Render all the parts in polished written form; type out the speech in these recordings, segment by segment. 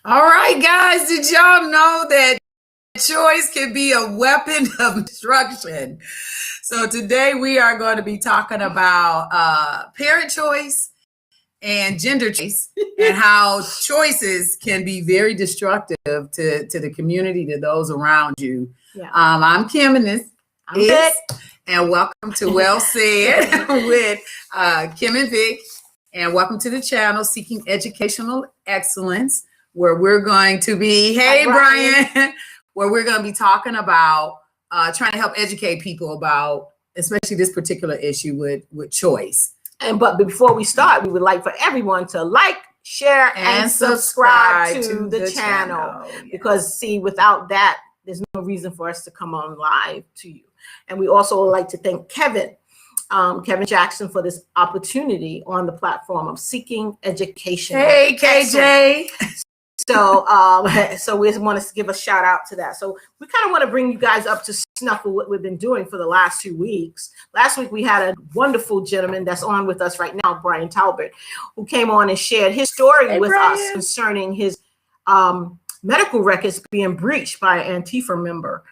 All right, guys, did y'all know that choice can be a weapon of destruction? So today we are going to be talking about parent choice and gender choice and how choices can be very destructive to the community, to those around you. Yeah. I'm Kim and this I'm is, Vic. and welcome to Well Said with Kim and Vic, and welcome to the channel Seeking Educational Excellence, where we're going to be, hey Brian, where we're going to be talking about trying to help educate people about, especially this particular issue with choice. But before we start, we would like for everyone to like, share, and subscribe to the channel. Yes. Because see, without that, there's no reason for us to come on live to you. And we also would like to thank Kevin Jackson for this opportunity on the platform of Seeking Education. Hey, KJ. So we want to give a shout out to that. So we kind of want to bring you guys up to snuff with what we've been doing for the last 2 weeks. Last week, we had a wonderful gentleman that's on with us right now, Brian Talbot, who came on and shared his story with us concerning his medical records being breached by an Antifa member.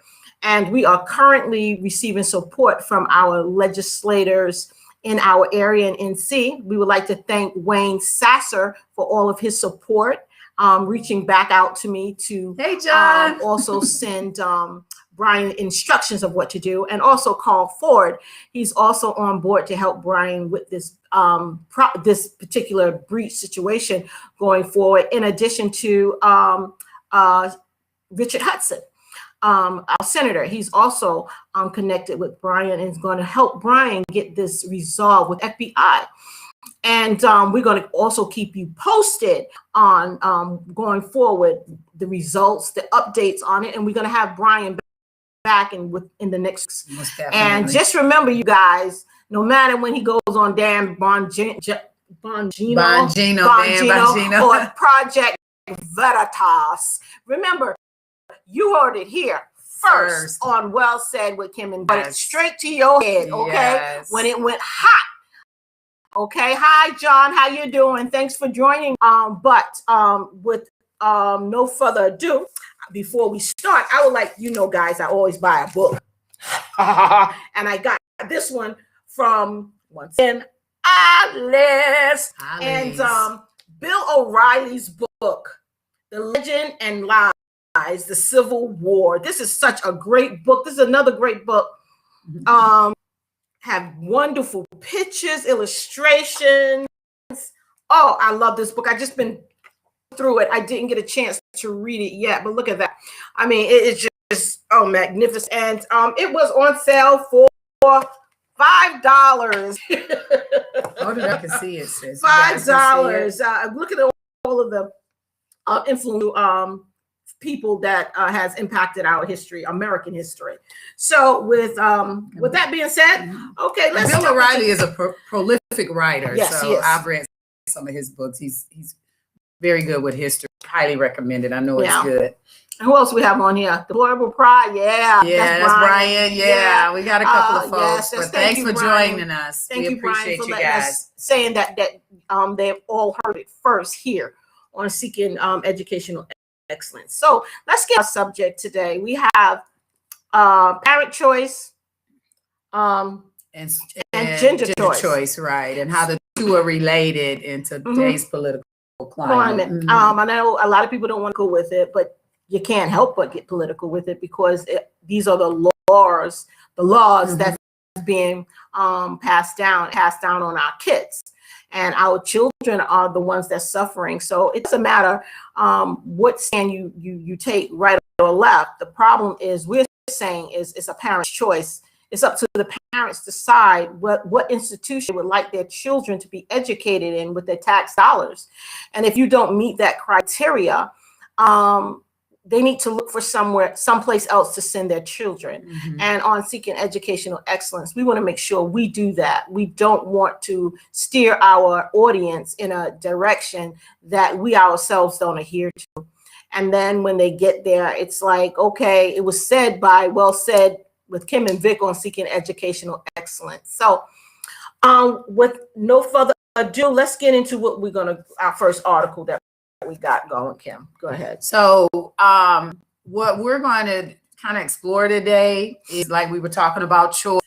And we are currently receiving support from our legislators in our area in NC. We would like to thank Wayne Sasser for all of his support, reaching back out to me to also send Brian instructions of what to do, and also Carl Ford. He's also on board to help Brian with this this particular breach situation going forward, in addition to Richard Hudson, our senator. He's also connected with Brian and is going to help Brian get this resolved with FBI. And we're going to also keep you posted on going forward, the results, the updates on it. And we're going to have Brian back in the next. And just remember, you guys, no matter when he goes on Dan Bongino or Project Veritas, remember, you heard it here first on Well Said with Kim and Vic, straight to your head, okay? When it went hot. Okay, hi John, how you doing? Thanks for joining. With no further ado, before we start, I would like, guys, I always buy a book. And I got this one from Alice. And Bill O'Reilly's book, The Legend and Lies, The Civil War. This is such a great book. This is another great book. Have wonderful pictures, illustrations. Oh, I love this book. I just been through it. I didn't get a chance to read it yet, but look at that. I mean, it's just magnificent. And it was on sale for $5. Hold it up and see it, sis. $5. Look at all of the influential people that has impacted our history, American history. So with that being said, okay, let's. Bill O'Reilly is a prolific writer. Yes, so I've read some of his books. He's very good with history. Highly recommended. I know it's good. And who else we have on here? The Global Pride. That's Brian. Yeah, we got a couple of folks. But thanks for joining us. Thank you, appreciate Brian, for you letting guys us saying that they've all heard it first here on Seeking Educational Excellence. So let's get our subject today. We have parent choice and gender choice, right? And how the two are related in today's political climate. I know a lot of people don't want to go with it, but you can't help but get political with it, because these are the laws that's being passed down on our kids. And our children are the ones that's suffering. So it's a matter what stand you take, right or left. The problem is we're saying it's a parent's choice. It's up to the parents to decide what institution would like their children to be educated in with their tax dollars. And if you don't meet that criteria, they need to look for someplace else to send their children. And on Seeking Educational Excellence, we want to make sure we do that. We don't want to steer our audience in a direction that we ourselves don't adhere to. And then when they get there, it's like, okay, it was said by Well Said with Kim and Vic on Seeking Educational Excellence. So with no further ado, let's get into what our first article that we got going, Kim. Go ahead. So what we're going to kind of explore today is, like we were talking about, choice,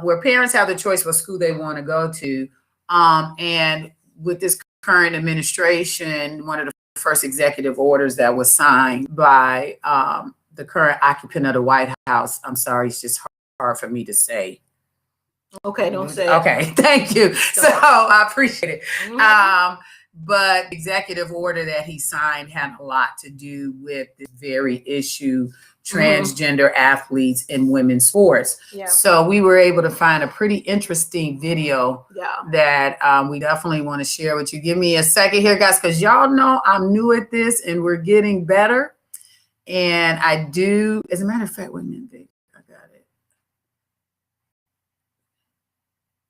where parents have the choice what school they want to go to. And with this current administration, one of the first executive orders that was signed by the current occupant of the White House, I'm sorry, it's just hard for me to say. Okay, don't say okay, it. Thank you. So I appreciate it. Mhm. But the executive order that he signed had a lot to do with this very issue, transgender athletes in women's sports. Yeah. So we were able to find a pretty interesting video that we definitely want to share with you. Give me a second here, guys, because y'all know I'm new at this and we're getting better. And I do, as a matter of fact, wait a minute, Vic, I got it.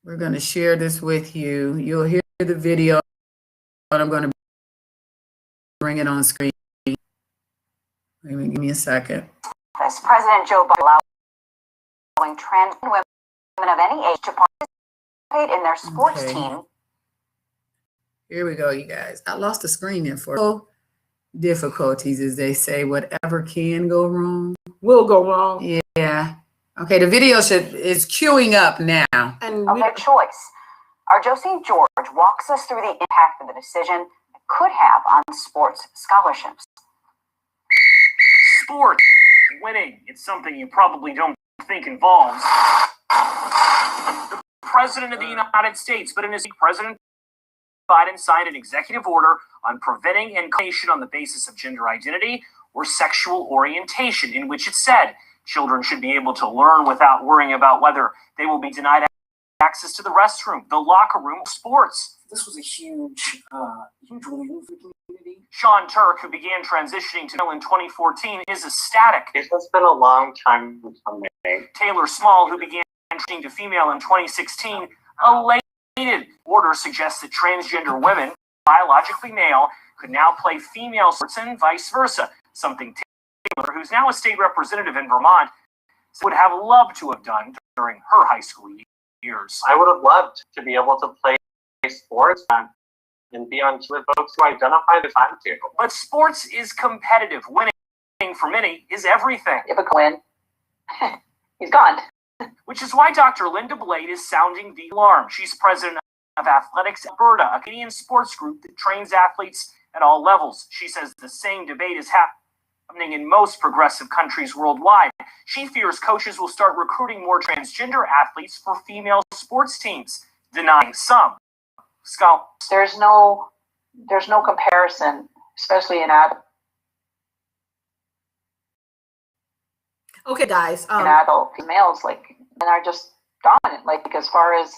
We're going to share this with you. You'll hear the video, but I'm going to bring it on screen. Give me a second. Vice President Joe Biden allowing trans women of any age to participate in their sports team. Here we go, you guys. I lost the screen there for difficulties, as they say. Whatever can go wrong will go wrong. Yeah. Okay, the video is queuing up now. And of their choice. Our Josie George walks us through the impact of the decision it could have on sports scholarships. Sports, winning, it's something you probably don't think involves the President of the United States, but in his President Biden signed an executive order on preventing incarceration on the basis of gender identity or sexual orientation, in which it said children should be able to learn without worrying about whether they will be denied access to the restroom, the locker room, sports. This was a huge relief for the community. Sean Turk, who began transitioning to in 2014, is ecstatic. It has been a long time coming. Taylor Small, who began transitioning to female in 2016, elated. Order suggests that transgender women, biologically male, could now play female sports and vice versa, something Taylor, who's now a state representative in Vermont, would have loved to have done during her high school years. I would have loved to be able to play sports and be on with folks who identify as I'm to. But sports is competitive. Winning for many is everything. If it can win, he's gone. Which is why Dr. Linda Blade is sounding the alarm. She's president of Athletics Alberta, a Canadian sports group that trains athletes at all levels. She says the same debate is happening in most progressive countries worldwide. She fears coaches will start recruiting more transgender athletes for female sports teams, denying some scholars. There's no comparison, especially in okay, guys. In adult males, and are just dominant. As far as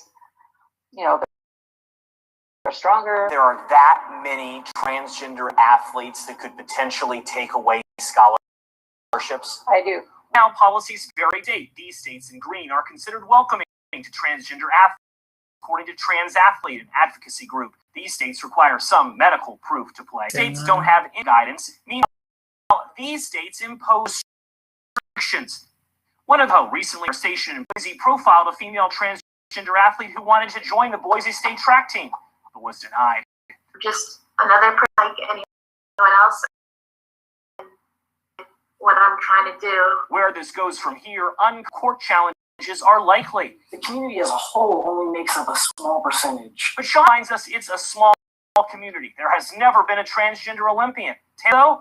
they're stronger. There are that many transgender athletes that could potentially take away scholarships. I do. Now, policies vary state. These states in green are considered welcoming to transgender athletes. According to Trans Athlete, an advocacy group, these states require some medical proof to play. States don't have any guidance. Meanwhile, these states impose restrictions. One of them recently, station in Boise, profiled a female transgender athlete who wanted to join the Boise State track team, but was denied. Just another person like anyone else. What I'm trying to do. Where this goes from here, court challenges are likely. The community as a whole only makes up a small percentage. But Sean reminds us it's a small community. There has never been a transgender Olympian. Taylor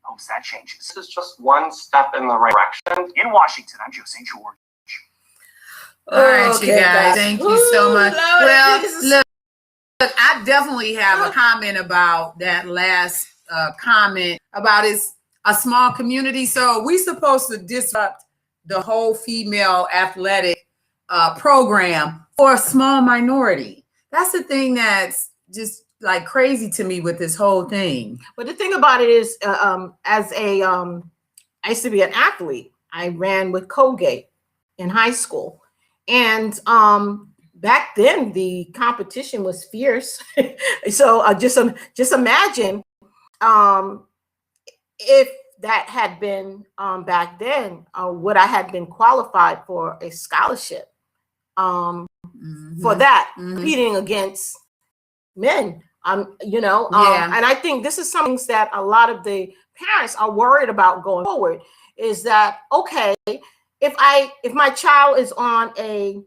hopes that changes. This is just one step in the right direction. In Washington, I'm Joe St. George. All right, you guys. Thank you so much. Well, look, I definitely have a comment about that last comment about it's a small community. So we supposed to disrupt the whole female athletic program for a small minority. That's the thing that's just crazy to me with this whole thing. But the thing about it is, I used to be an athlete. I ran with Colgate in high school. And back then the competition was fierce. So just imagine if that had been back then, would I have been qualified for a scholarship for that, competing against men And I think this is something that a lot of the parents are worried about going forward, is that, okay, if my child is on a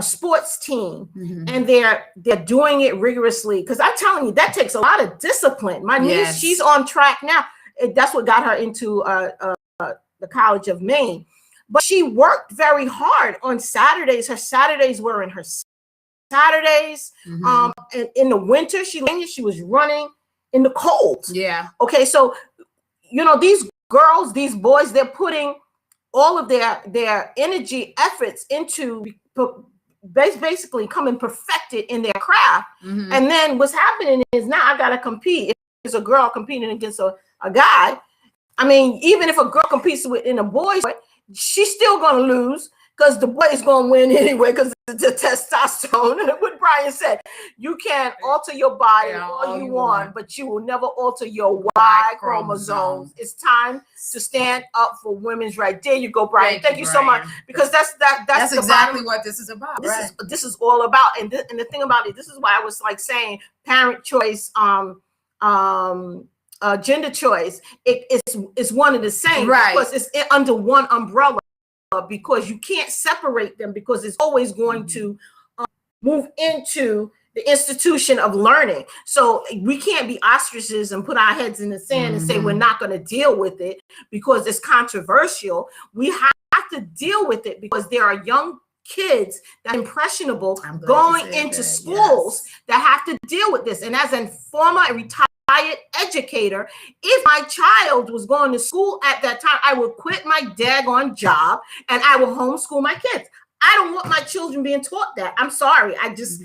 sports team and they're doing it rigorously, because I'm telling you, that takes a lot of discipline. My niece, she's on track now. That's what got her into the College of Maine. But she worked very hard on Saturdays. Her Saturdays were in her Saturdays. And in the winter, she was running in the cold. Yeah. Okay, so these girls, these boys, they're putting all of their energy, efforts into basically coming perfected in their craft. And then what's happening is now I gotta compete. If there's a girl competing against a guy, I mean, even if a girl competes in a boy's sport, she's still gonna lose, because the boy is gonna win anyway, because the testosterone. What Brian said, you can alter your body all you want, but you will never alter your Y chromosomes. It's time to stand up for women's rights. There you go, Brian. Thank you so much, because that's exactly what this is about. This is all about. And the thing about it, this is why I was like saying parent choice, gender choice, it's one and the same, because it's under one umbrella, because you can't separate them, because it's always going to move into the institution of learning. So we can't be ostriches and put our heads in the sand and say we're not going to deal with it because it's controversial. We have to deal with it because there are young kids that are impressionable going into schools that have to deal with this. And as a former retired educator, if my child was going to school at that time, I would quit my daggone job and I will homeschool my kids. I don't want my children being taught that. I'm sorry. I just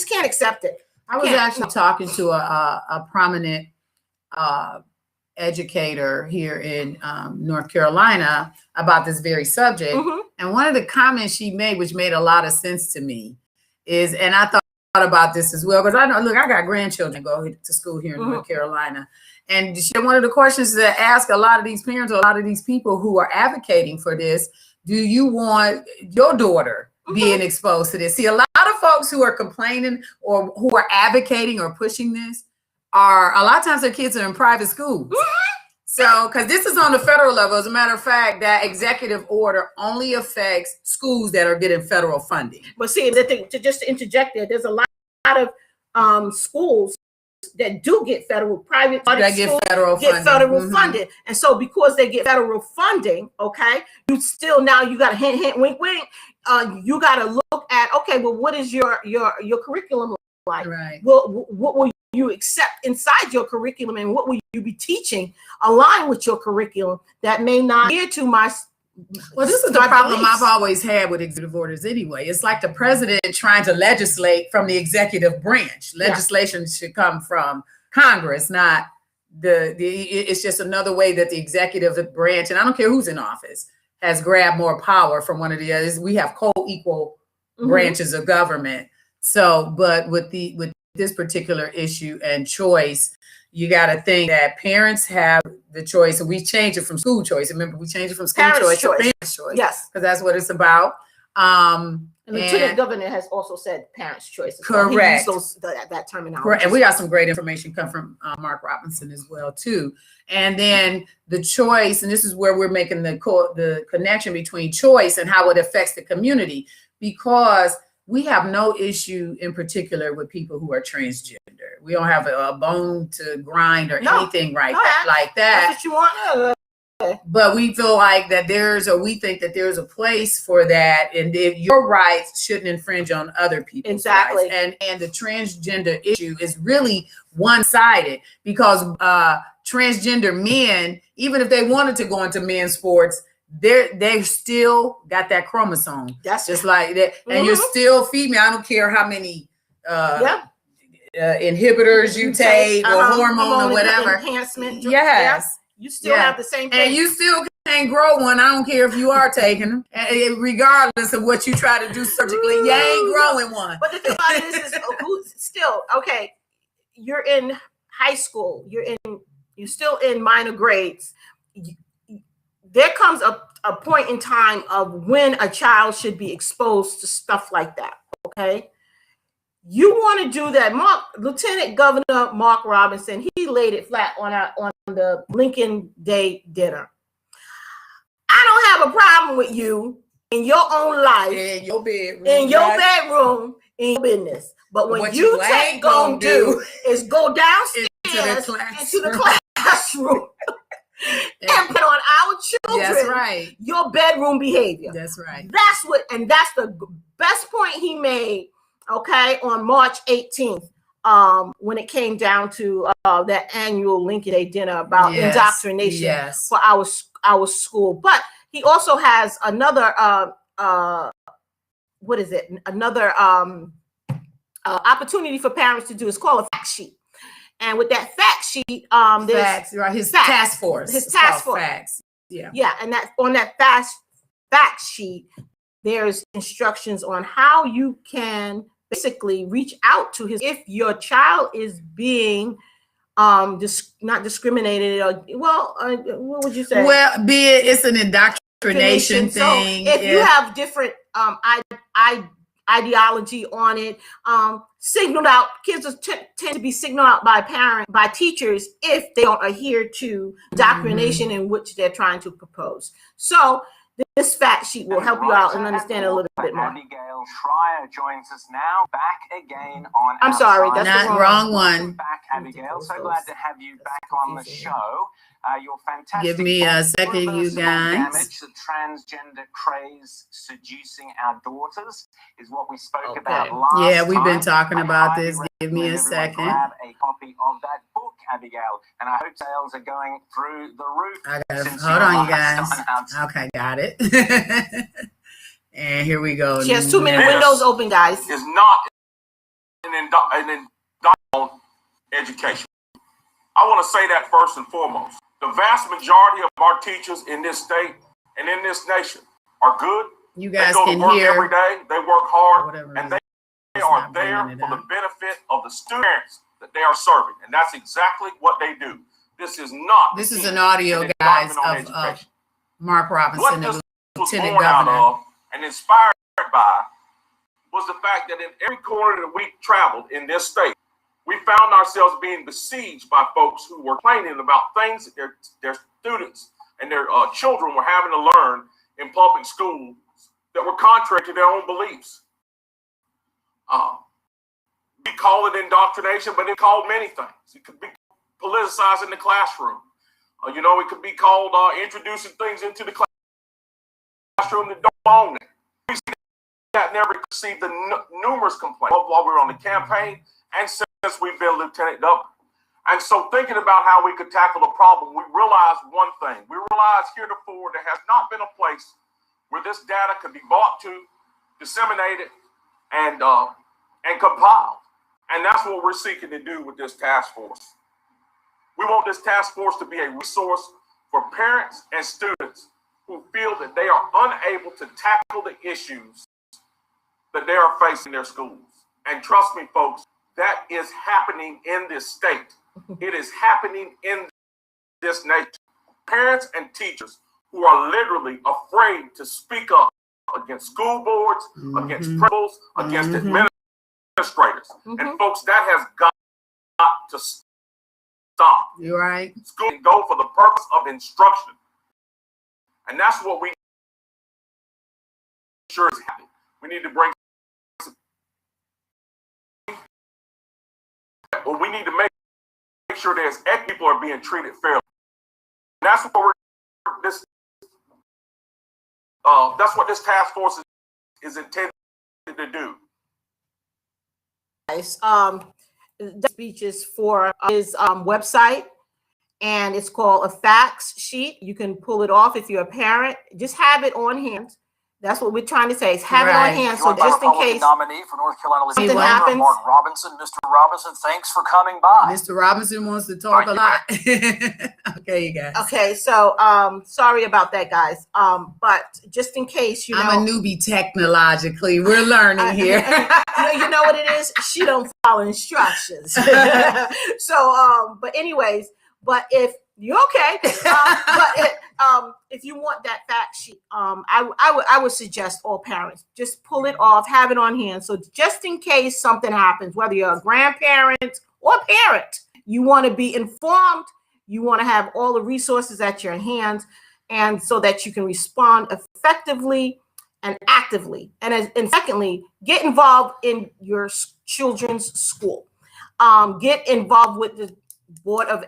can't accept it. I was actually talking to a prominent educator here in North Carolina about this very subject. And one of the comments she made, which made a lot of sense to me, is, and I thought about this as well, because I know, look, I got grandchildren go to school here in North Carolina. And one of the questions that ask a lot of these parents, or a lot of these people who are advocating for this, do you want your daughter being exposed to this? See, a lot of folks who are complaining or who are advocating or pushing this are, a lot of times their kids are in private schools. So, because this is on the federal level, as a matter of fact, that executive order only affects schools that are getting federal funding. But see, the thing, just to interject there's a lot of schools that do get private schools get federal funding. And so because they get federal funding, okay, you got a hint, wink, wink. You got to look at, okay, well, what is your curriculum like? Well, what will you accept inside your curriculum, and what will you be teaching align with your curriculum that may not adhere to my. Well, this is the problem I've always had with executive orders anyway. It's like the president trying to legislate from the executive branch. Legislation should come from Congress, not it's just another way that the executive branch, and I don't care who's in office, has grabbed more power from one of the others. We have co-equal branches of government. So, but with this particular issue and choice, you got to think that parents have the choice, and we changed it from school choice. Remember, we changed it from school choice to parents' choice. Yes, because that's what it's about. And the Lieutenant Governor has also said parents' choice. Correct. That terminology. Correct. And we got some great information come from Mark Robinson as well too. And then the choice, and this is where we're making the connection between choice and how it affects the community, because we have no issue in particular with people who are transgender. We don't have a bone to grind or anything like that. That's what you want. But we feel like that we think that there's a place for that, and if your rights shouldn't infringe on other people's rights. And the transgender issue is really one-sided, because transgender men, even if they wanted to go into men's sports, they still got that chromosome. That's just like that, and you're still female. I don't care how many inhibitors you take or hormone or whatever enhancement. Yes. You still have the same thing. And you still can't grow one. I don't care if you are taking them. And regardless of what you try to do surgically, you ain't growing one. But the thing about it is who's still, okay, you're in high school. You're still in minor grades. There comes a point in time of when a child should be exposed to stuff like that, okay? You want to do that. Lieutenant Governor Mark Robinson, he laid it flat on the Lincoln Day dinner. I don't have a problem with you in your own life, in your bedroom, in your business. But what you ain't gonna do is go downstairs into the classroom and put on our children. That's right. Your bedroom behavior. That's right. That's the best point he made. Okay, on March 18th, when it came down to that annual Lincoln Day dinner about indoctrination for our school. But he also has another another opportunity for parents to do. It's called a fact sheet. And with that fact sheet, facts, right? His task force. His task force. Facts. Yeah. Yeah, and that on that fact sheet, there's instructions on how you can basically reach out to if your child is being not discriminated or what would you say? Well, it's an indoctrination thing. So if you have different ideology on it, signaled out, kids tend to be signaled out by teachers if they don't adhere to indoctrination in which they're trying to propose. So this fact sheet will help you out and understand it a little bit more. Abigail Schreier joins us now, back again on. I'm sorry, that's not the wrong one. Back, Abigail. So glad to have you back on the show. You're fantastic. Give me a second, you guys. Damage, the transgender craze seducing our daughters is what we spoke about last Yeah, we've been time. talking about this. Give me a second. Grab a copy of that book, Abigail, and I hope sales are going through the roof. Hold on, you guys. Okay, got it. And here we go. She has too many windows open, guys. Is not an indictment on education. I want to say that first and foremost. The vast majority of our teachers in this state and in this nation are good. You guys they go to work hear every day. They work hard, and they are there for the benefit of the students that they are serving, and that's exactly what they do. This is not. This is an audio, guys, of Mark Robinson, the Lieutenant Governor. And inspired by was the fact that in every corner that we traveled in this state, we found ourselves being besieged by folks who were complaining about things that their students and their children were having to learn in public schools that were contrary to their own beliefs. We call it indoctrination, but it called many things. It could be politicizing the classroom. It could be called introducing things into the classroom that don't belong there. We see that never received the numerous complaints while we were on the campaign and since we've been Lieutenant Governor. And so thinking about how we could tackle the problem, we realized one thing. We realized heretofore there has not been a place where this data could be brought to, disseminated, and compiled. And that's what we're seeking to do with this task force. We want this task force to be a resource for parents and students who feel that they are unable to tackle the issues that they are facing in their schools. And trust me, folks, that is happening in this state. It is happening in this nation. Parents and teachers who are literally afraid to speak up against school boards, against principals, against administrators. And folks, that has got to stop. You're right. School can go for the purpose of instruction. And that's what we sure is happening. We need to bring well, we need to make sure there's people are being treated fairly. And that's what that's what this task force is intended to do. The speech is for his website, and it's called a facts sheet. You can pull it off if you're a parent. Just have it on hand. That's what we're trying to say. Is have it on hand, so just in case nominee for North Carolina something happens. Mark Robinson, Mr. Robinson, thanks for coming by. Mr. Robinson wants to talk a lot. Okay, you guys. Okay, so sorry about that, guys. But just in case, I'm a newbie technologically. We're learning here. You know what it is? She don't follow instructions. So, but anyways, But if you're okay, if you want that fact sheet, I would suggest all parents just pull it off, have it on hand. So just in case something happens, whether you're a grandparent or parent, you want to be informed. You want to have all the resources at your hands, and so that you can respond effectively and actively. And secondly, get involved in your children's school. Get involved with the Board of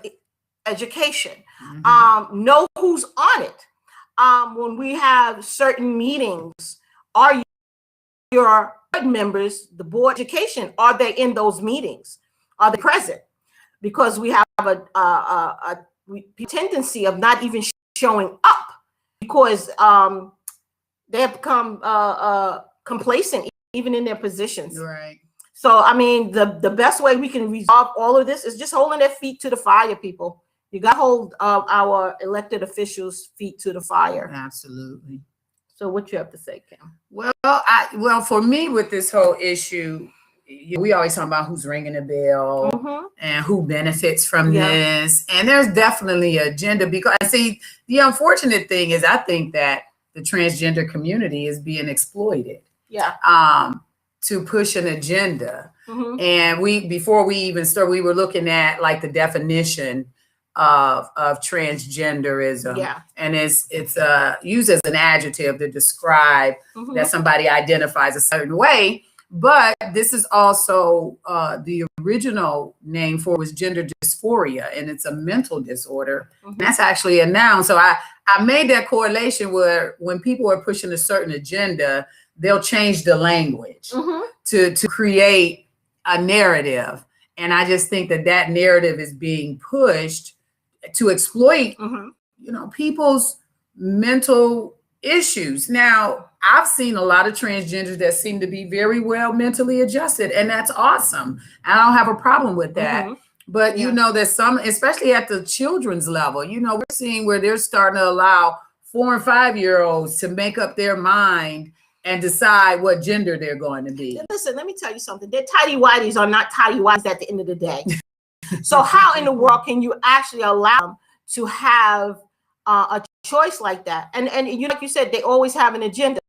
Education. Know who's on it. When we have certain meetings, are your board members, the Board of Education, are they in those meetings? Are they present? Because we have a tendency of not even showing up because they have become complacent even in their positions. Right. So, I mean, the best way we can resolve all of this is just holding their feet to the fire, people. You got to hold our elected officials' feet to the fire. Absolutely. So what you have to say, Kim? Well, for me with this whole issue, we always talk about who's ringing the bell and who benefits from this. And there's definitely an agenda because, see, the unfortunate thing is I think that the transgender community is being exploited. To push an agenda. And before we even start, we were looking at like the definition of transgenderism. And it's used as an adjective to describe that somebody identifies a certain way. But this is also the original name for it was gender dysphoria, and it's a mental disorder. That's actually a noun. So I made that correlation where when people are pushing a certain agenda, they'll change the language to create a narrative. And I just think that narrative is being pushed to exploit, people's mental issues. Now, I've seen a lot of transgenders that seem to be very well mentally adjusted, and that's awesome. I don't have a problem with that. But, there's some, especially at the children's level, we're seeing where they're starting to allow 4 and 5-year-olds to make up their mind and decide what gender they're going to be. Listen, let me tell you something. Their tighty-whities are not tighty-whities at the end of the day. So how in the world can you actually allow them to have a choice like that? And like you said, they always have an agenda.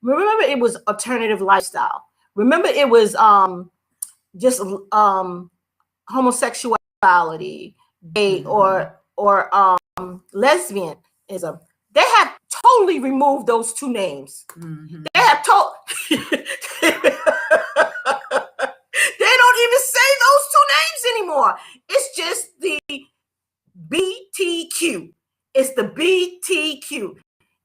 Remember, it was alternative lifestyle. Remember, it was just homosexuality, gay or lesbianism. They have totally removed those two names. They have they don't even say those two names anymore. It's just the BTQ. It's the BTQ.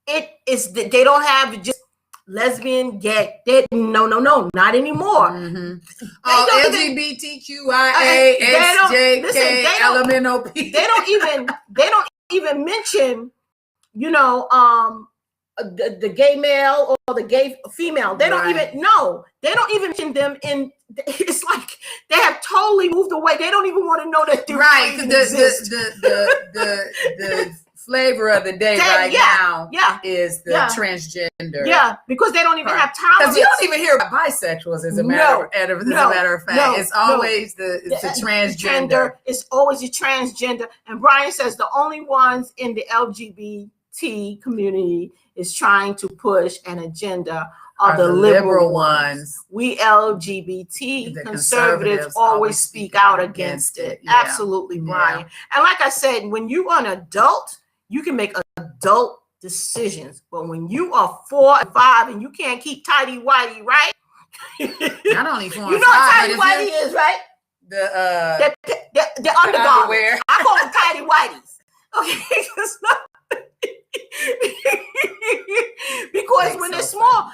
It is they don't have just lesbian, gay. No, not anymore. LGBTQIA, SJK, LMNOP. They don't even mention, the gay male or the gay female. They don't even know. They don't even mention them in. It's like they have totally moved away. They don't even want to know that they're the flavor of the day now is the transgender. Because they don't even have time. Because you don't even hear about bisexuals as a matter of fact. It's always the transgender. It's always a transgender. And Brian says the only ones in the LGBT community is trying to push an agenda of the liberal ones. We LGBT conservatives always speak out against it. Absolutely, Brian. And like I said, when you're an adult, you can make adult decisions. But when you are 4 and 5 and you can't keep tighty-whitey, right? Not only 4 and 5. You know what tighty-whitey is, right? The undergarments. I call them tighty-whiteys. Okay, because when they're small,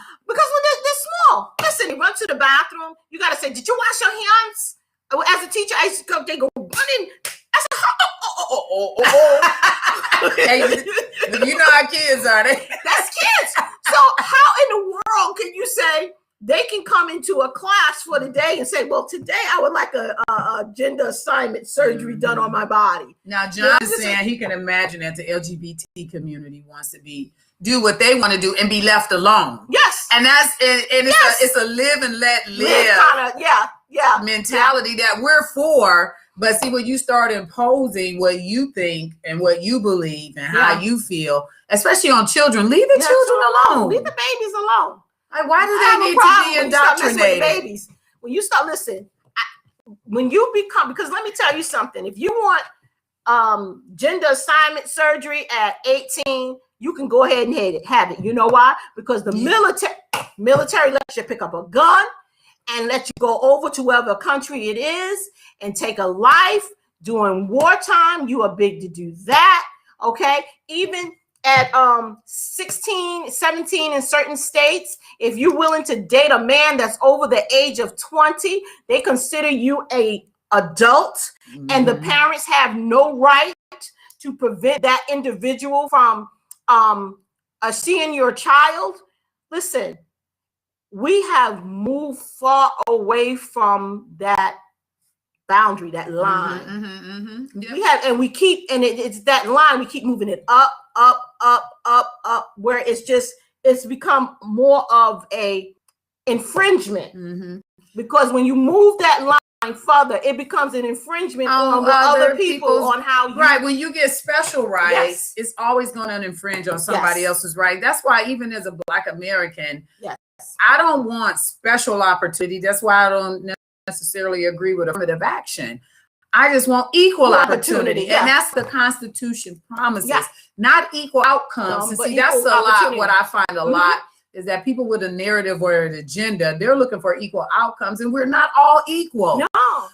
listen, you run to the bathroom, you gotta say, did you wash your hands? As a teacher, I used to go, they go running. I said, Hey, you know how kids are, they? That's kids. So how in the world can you say they can come into a class for the day and say, well, today I would like a gender assignment surgery done on my body. Now, John is saying he can imagine that the LGBT community wants to do what they want to do and be left alone. Yes. And it's a live and let live mentality that we're for, But see, when you start imposing what you think and what you believe and how you feel, especially on children, leave the children alone. Leave the babies alone. Like, why do they need to be indoctrinated? Babies. When you start listening, when you become, because let me tell you something. If you want gender assignment surgery at 18, you can go ahead and have it. You know why? Because the military lets you pick up a gun and let you go over to whatever country it is and take a life during wartime. You are big to do that. Okay. Even at 16, 17 in certain states, if you're willing to date a man that's over the age of 20, they consider you a adult, and the parents have no right to prevent that individual from seeing your child. Listen, we have moved far away from that boundary, that line. We have, and we keep, and it's that line, we keep moving it up, where it's become more of a infringement. Because when you move that line further, it becomes an infringement on other people, on how you, right. When you get special rights, it's always going to infringe on somebody else's right. That's why even as a Black American, I don't want special opportunity. That's why I don't necessarily agree with affirmative action. I just want equal opportunity. And that's the Constitution promises, not equal outcomes. And see, that's a lot. What I find a lot is that people with a narrative or an agenda, they're looking for equal outcomes, and we're not all equal. No,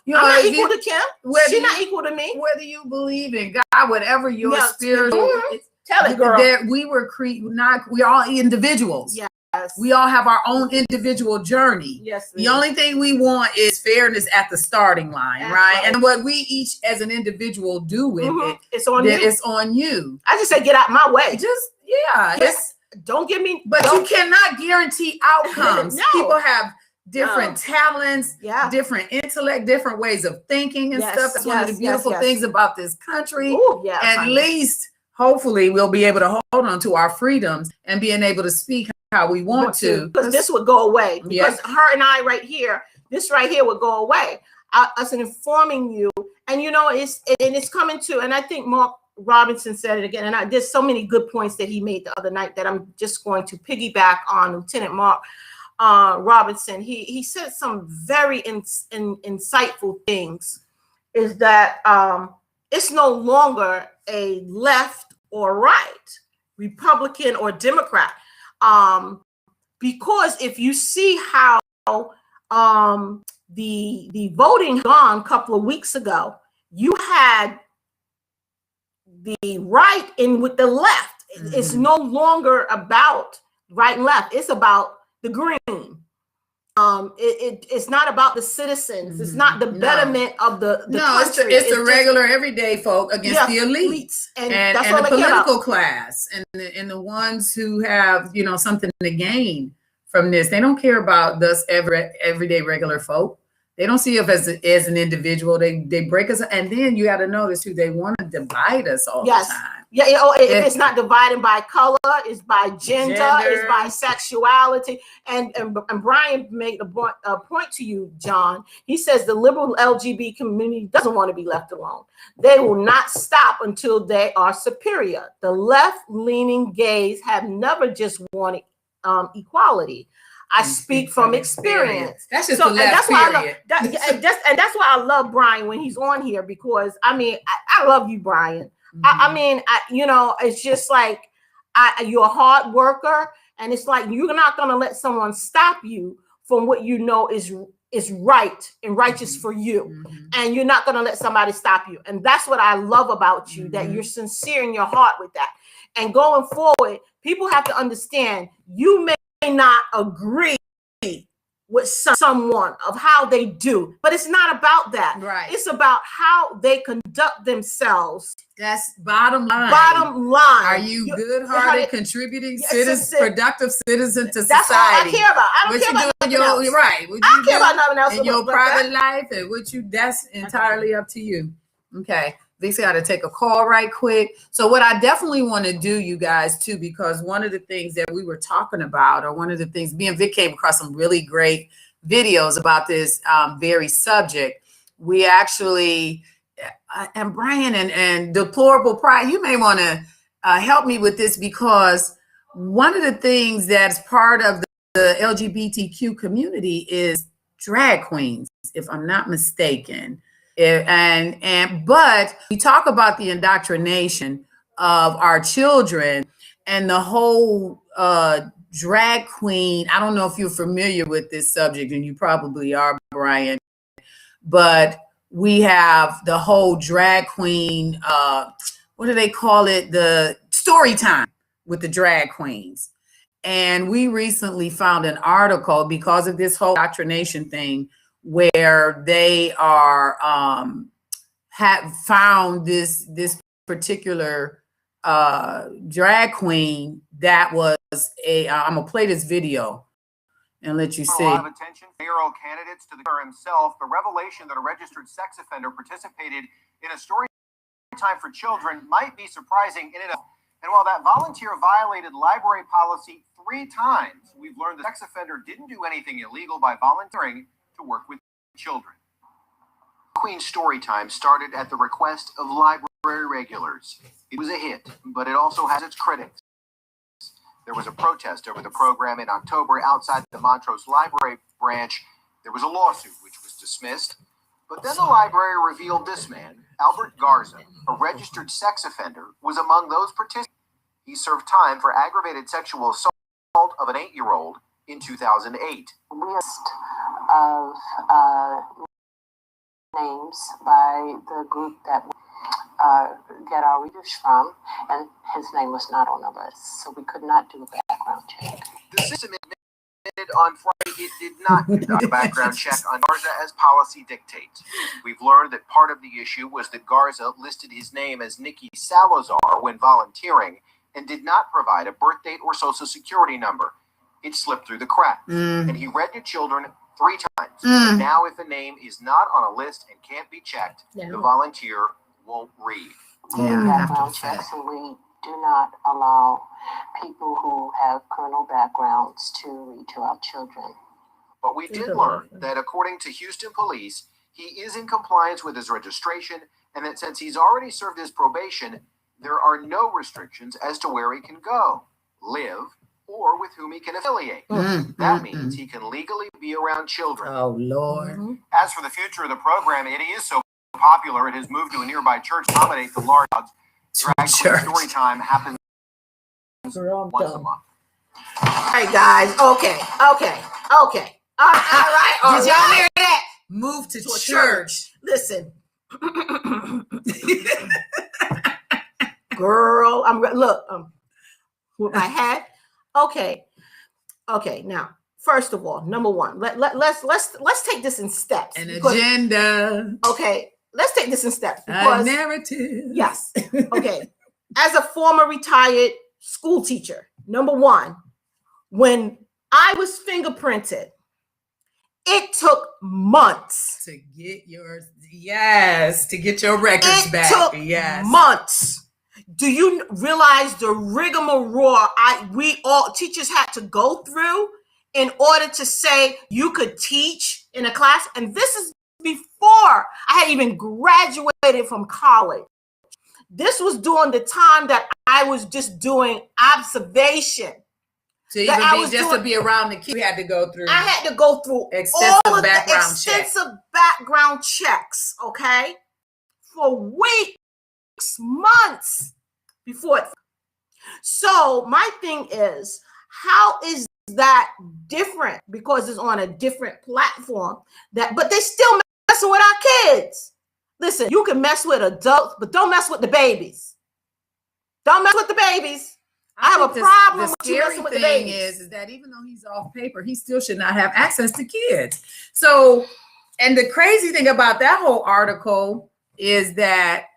you know, I'm not equal to Kim. She's not equal to me. Whether you believe in God, whatever your spiritual, tell it, girl. We were we're all individuals. We all have our own individual journey. The only thing we want is fairness at the starting line, right? And what we each as an individual do with it, it's on you. It's on you. I just say, get out my way. Don't give me. But you cannot guarantee outcomes. People have different talents, different intellect, different ways of thinking and stuff. That's one of the beautiful things about this country. At least, hopefully, we'll be able to hold on to our freedoms and being able to speak how we want to. Because this would go away. Because her and I right here, this right here would go away. Us informing you, and you know, it's coming to, and I think Mark Robinson said it again, and there's so many good points that he made the other night that I'm just going to piggyback on Lieutenant Mark Robinson. He said some very insightful things. Is that it's no longer a left or right, Republican or Democrat, because if you see how the voting gone a couple of weeks ago, you had the right in with the left. It's no longer about right and left. It's about the green. It's not about the citizens. It's not the betterment of the country. It's the regular everyday folk against the elites and the political class and the ones who have, you know, something to gain from this. They don't care about us everyday regular folk. They don't see us as an individual. They break us, and then you got to notice who they want to divide us all the time. It's not divided by color, it's by gender, it's by sexuality. And Brian made a point to you, John. He says the liberal LGBT community doesn't want to be left alone. They will not stop until they are superior. The left-leaning gays have never just wanted equality. I speak from experience. That's just the left period. That's why I love Brian when he's on here, because I mean, I love you, Brian. I mean, you know, it's just like you're a hard worker, and it's like you're not going to let someone stop you from what you know is right and righteous for you, and you're not going to let somebody stop you. And that's what I love about you, that you're sincere in your heart with that. And going forward, people have to understand you may not agree with someone of how they do, but it's not about that. Right. It's about how they conduct themselves. That's bottom line. Bottom line. Are you good-hearted, contributing productive citizen to that's society? That's all I care about. I don't care about nothing else. Right. I don't care about nothing else. In your private life and what you, that's entirely up to you. Okay. Vic's got to take a call right quick. So what I definitely want to do, you guys, too, because one of the things that we were talking about, or one of the things, me and Vic came across some really great videos about this very subject. We actually and Brian and Deplorable Pride, you may want to help me with this, because one of the things that's part of the LGBTQ community is drag queens, if I'm not mistaken. But we talk about the indoctrination of our children and the whole drag queen. I don't know if you're familiar with this subject, and you probably are, Brian, but we have the whole drag queen, what do they call it? The story time with the drag queens. And we recently found an article because of this whole indoctrination thing, where they are have found this particular drag queen that was I'm gonna play this video and let you see. A lot of attention, mayoral candidates to the mayor himself. The revelation that a registered sex offender participated in a story time for children might be surprising in and of. And while that volunteer violated library policy 3 times, we've learned the sex offender didn't do anything illegal by volunteering to work with children. Queen Storytime started at the request of library regulars. It was a hit, but it also has its critics. There was a protest over the program in October outside the Montrose Library branch. There was a lawsuit which was dismissed. But then the library revealed this man, Albert Garza, a registered sex offender, was among those participants. He served time for aggravated sexual assault of an 8-year-old in 2008. List of names by the group that we get our readers from, and his name was not on the list, so we could not do a background check. The system admitted on Friday it did not conduct a background check on Garza as policy dictates. We've learned that part of the issue was that Garza listed his name as Nikki Salazar when volunteering and did not provide a birth date or social security number. It slipped through the cracks, and he read to children 3 times. And now if a name is not on a list and can't be checked, the volunteer won't read. Background checks, and we do not allow people who have criminal backgrounds to read to our children. But we did learn that according to Houston police, he is in compliance with his registration, and that since he's already served his probation, there are no restrictions as to where he can go, live, or with whom he can affiliate. That means he can legally be around children. Oh, Lord. As for the future of the program, it is so popular, it has moved to a nearby church to accommodate the large crowds. Drag Queen Story Time happens once a month. All right, guys. Okay. All right. Did y'all hear that? Move to church. Listen. Girl, look, with my hat. Okay. Now, first of all, number one, let's take this in steps. An agenda. Okay, let's take this in steps. Because, a narrative. Yes. Okay. As a former retired school teacher, number one, when I was fingerprinted, it took months to get your records back. It took months. Do you realize the rigmarole we all teachers had to go through in order to say you could teach in a class? And this is before I had even graduated from college. This was during the time that I was just doing observation. To even to be around the kids, you had to go through. I had to go through extensive background checks, okay, for weeks, months before it. So my thing is, how is that different? Because it's on a different platform. But they still messing with our kids. Listen, you can mess with adults, but don't mess with the babies. Don't mess with the babies. I have a problem with you messing with the babies. The scary thing is that even though he's off paper, he still should not have access to kids. So, and the crazy thing about that whole article is that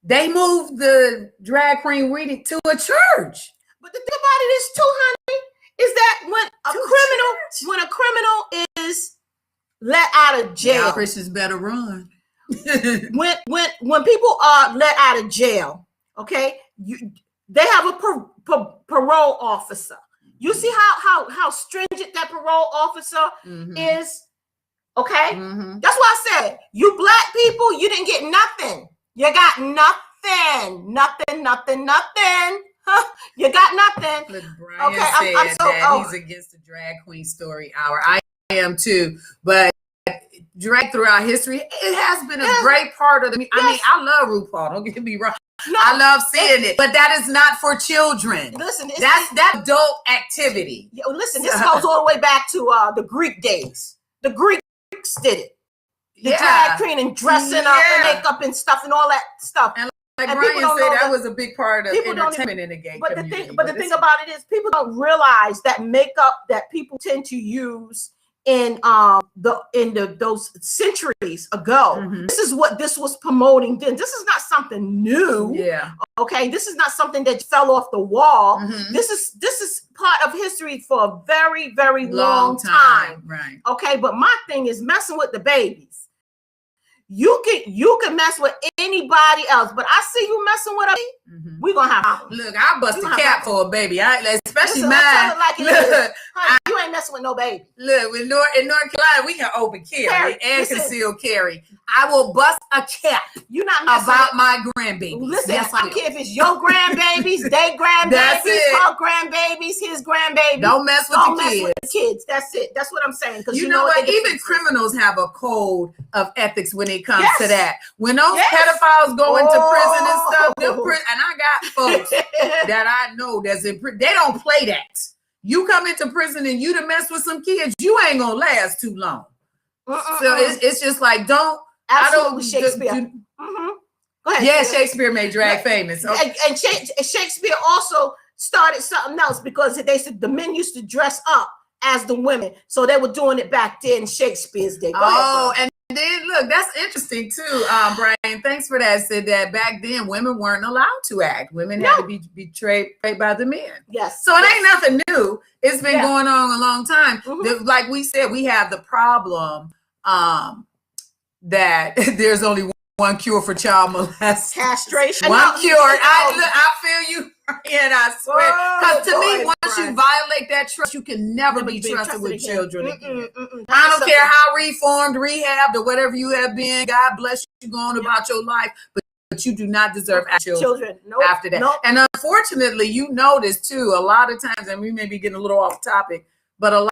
they moved the drag queen reading to a church. But the thing about it is too, honey, is that when a criminal is let out of jail, Christians better run. when people are let out of jail, okay, they have a parole officer. You see how stringent that parole officer is. Okay, Mm-hmm. that's why I said you black people, you didn't get nothing. You got nothing. Huh? You got nothing. Look, Brian Okay, said I'm so that he's against the drag queen story hour. I am too, but drag throughout history, it has been a great part of the. I mean, I love RuPaul. Don't get me wrong. No, I love seeing it, but that is not for children. Listen, that's adult activity. Listen, this goes all the way back to the Greek days. The Greeks did it. The drag queen and dressing up and makeup and stuff and all that stuff. And like Brian said, that was a big part of entertainment in the gay community. But the thing about it is, people don't realize that makeup that people tend to use in those centuries ago. Mm-hmm. This is what this was promoting then. This is not something new. Yeah. Okay. This is not something that fell off the wall. Mm-hmm. This is part of history for a very, very long time. Right. Okay. But my thing is messing with the babies. You can mess with anybody else, but I see you messing with a baby, we're gonna have problems. Look, I bust a cap for a baby. Especially Listen, mine. like it is. Honey, you ain't messing with no baby. Look, in North Carolina, we can open carry and concealed carry. I will bust a cap. You're not about my grandbaby. Listen, yes, I don't care if it's your grandbabies, they grandbabies, her grandbabies, his grandbabies. Don't mess with the kids. That's it. That's what I'm saying. Because you know what? Even criminals have a code of ethics when it comes to that. When those pedophiles go into prison and stuff, and I got folks that I know that's in prison, they don't play that. You come into prison and you to mess with some kids, you ain't gonna last too long. So it's just like Absolutely, Shakespeare. Go ahead. Yeah, Shakespeare made drag famous. Okay. And Shakespeare also started something else because they said the men used to dress up as the women, so they were doing it back then in Shakespeare's day. Go ahead, and then look, that's interesting too, Brian. Thanks for that. Said that back then women weren't allowed to act. Women had to be betrayed by the men. Yes. So it ain't nothing new. It's been going on a long time. Like we said, we have the problem that there's only one cure for child molestation. Castration. One cure. I feel you, and I swear. Because to me, once you violate that trust, you can never be trusted with children again. I don't care how reformed, rehabbed, or whatever you have been. God bless you going about your life, but you do not deserve children after that. And unfortunately, you notice too, a lot of times, and we may be getting a little off topic, but a lot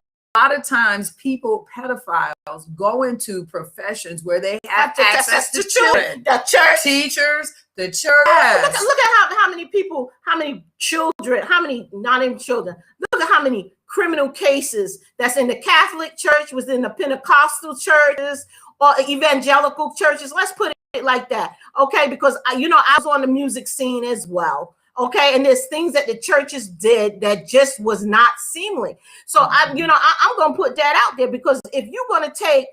of times pedophiles go into professions where they have access to children. The church. Teachers, the church. Look at how many people, how many children, not even children. Look at how many criminal cases that's in the Catholic Church, was in the Pentecostal churches or evangelical churches. Let's put it like that. Okay, because I was on the music scene as well. Okay, and there's things that the churches did that just was not seemly. So I'm going to put that out there, because if you're going to take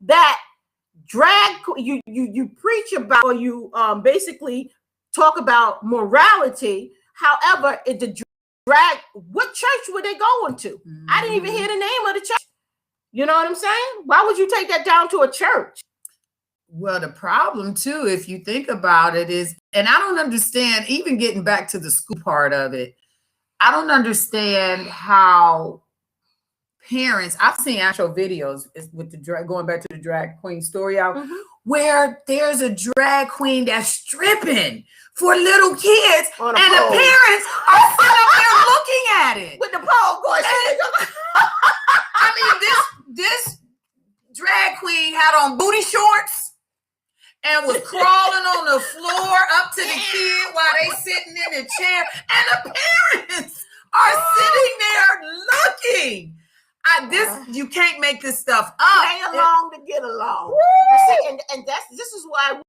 that drag, you preach about, or you basically talk about morality. However, the drag, what church were they going to? I didn't even hear the name of the church. You know what I'm saying? Why would you take that down to a church? Well, the problem too, if you think about it, is, and I don't understand, even getting back to the school part of it, I don't understand how parents, I've seen actual videos with going back to the drag queen story out, where there's a drag queen that's stripping for little kids, and the parents are sitting up there looking at it. With the pole going. I mean, this drag queen had on booty shorts and was crawling on the floor up to the kid while they sitting in the chair, and the parents are sitting there looking. You can't make this stuff up. Play along to get along. See, and this is why